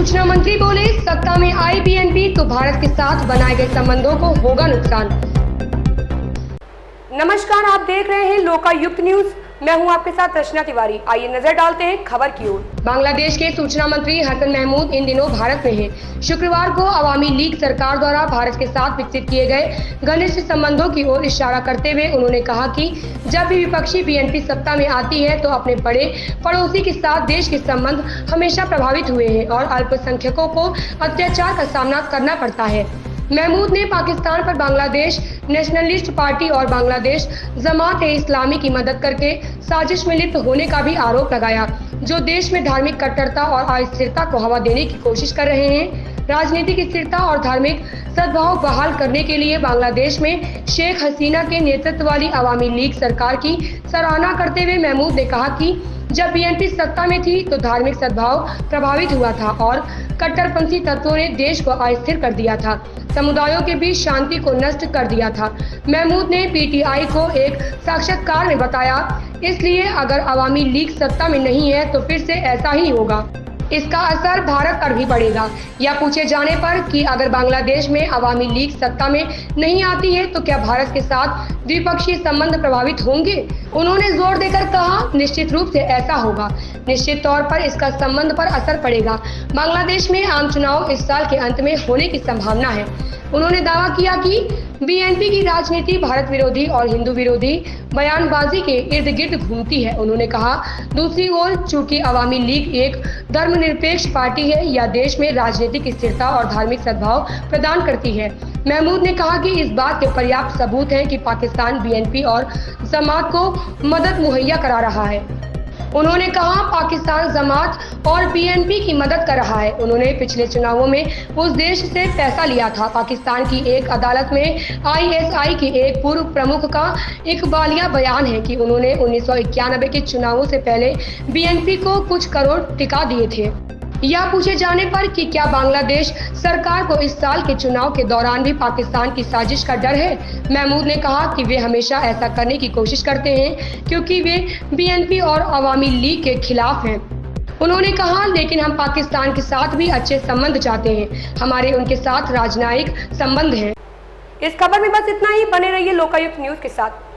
सूचना मंत्री बोले, सत्ता में आई बीएनपी तो भारत के साथ बनाए गए संबंधों को होगा नुकसान। नमस्कार, आप देख रहे हैं लोकायुक्त न्यूज। मैं हूं आपके साथ रचना तिवारी। आइए नजर डालते हैं खबर की ओर। बांग्लादेश के सूचना मंत्री हसन महमूद इन दिनों भारत में हैं। शुक्रवार को अवामी लीग सरकार द्वारा भारत के साथ विकसित किए गए घनिष्ठ संबंधों की ओर इशारा करते हुए उन्होंने कहा कि जब भी विपक्षी बीएनपी सत्ता में आती है तो अपने बड़े पड़ोसी के साथ देश के संबंध हमेशा प्रभावित हुए हैं और अल्पसंख्यकों को अत्याचार का सामना करना पड़ता है। महमूद ने पाकिस्तान पर बांग्लादेश नेशनलिस्ट पार्टी और बांग्लादेश जमात-ए-इस्लामी की मदद करके साजिश में लिप्त होने का भी आरोप लगाया, जो देश में धार्मिक कट्टरता और अस्थिरता को हवा देने की कोशिश कर रहे हैं। राजनीतिक स्थिरता और धार्मिक सद्भाव बहाल करने के लिए बांग्लादेश में शेख हसीना के नेतृत्व वाली अवामी लीग सरकार की सराहना करते हुए महमूद ने कहा कि जब बीएनपी सत्ता में थी तो धार्मिक सद्भाव प्रभावित हुआ था और कट्टरपंथी तत्वों ने देश को अस्थिर कर दिया था, समुदायों के बीच शांति को नष्ट कर दिया था। महमूद ने पीटीआई को एक साक्षात्कार में बताया, इसलिए अगर अवामी लीग सत्ता में नहीं है तो फिर से ऐसा ही होगा। इसका असर भारत पर भी पड़ेगा। या पूछे जाने पर कि अगर बांग्लादेश में अवामी लीग सत्ता में नहीं आती है तो क्या भारत के साथ द्विपक्षीय संबंध प्रभावित होंगे? उन्होंने जोर देकर कहा, निश्चित रूप से ऐसा होगा। निश्चित तौर पर इसका संबंध पर असर पड़ेगा। बांग्लादेश में आम चुनाव इस साल के अंत में होने की संभावना है। उन्होंने दावा किया कि बीएनपी की राजनीति भारत विरोधी और हिंदू विरोधी बयानबाजी के इर्द गिर्द घूमती है। उन्होंने कहा, दूसरी ओर चूंकि अवामी लीग एक धर्मनिरपेक्ष पार्टी है या देश में राजनीतिक स्थिरता और धार्मिक सद्भाव प्रदान करती है। महमूद ने कहा कि इस बात के पर्याप्त सबूत हैं कि पाकिस्तान बीएनपी और जमात को मदद मुहैया करा रहा है। उन्होंने कहा, पाकिस्तान जमात और बीएनपी की मदद कर रहा है। उन्होंने पिछले चुनावों में उस देश से पैसा लिया था। पाकिस्तान की एक अदालत में आईएसआई के एक पूर्व प्रमुख का इकबालिया बयान है कि उन्होंने 1991 के चुनावों से पहले बीएनपी को कुछ करोड़ टिका दिए थे। या पूछे जाने पर कि क्या बांग्लादेश सरकार को इस साल के चुनाव के दौरान भी पाकिस्तान की साजिश का डर है? महमूद ने कहा कि वे हमेशा ऐसा करने की कोशिश करते हैं क्योंकि वे बीएनपी और अवामी लीग के खिलाफ हैं। उन्होंने कहा, लेकिन हम पाकिस्तान के साथ भी अच्छे संबंध चाहते हैं। हमारे उनके साथ राजनयिक संबंध हैं। इस खबर में बस इतना ही। बने रहिए लोकायुक्त न्यूज के साथ।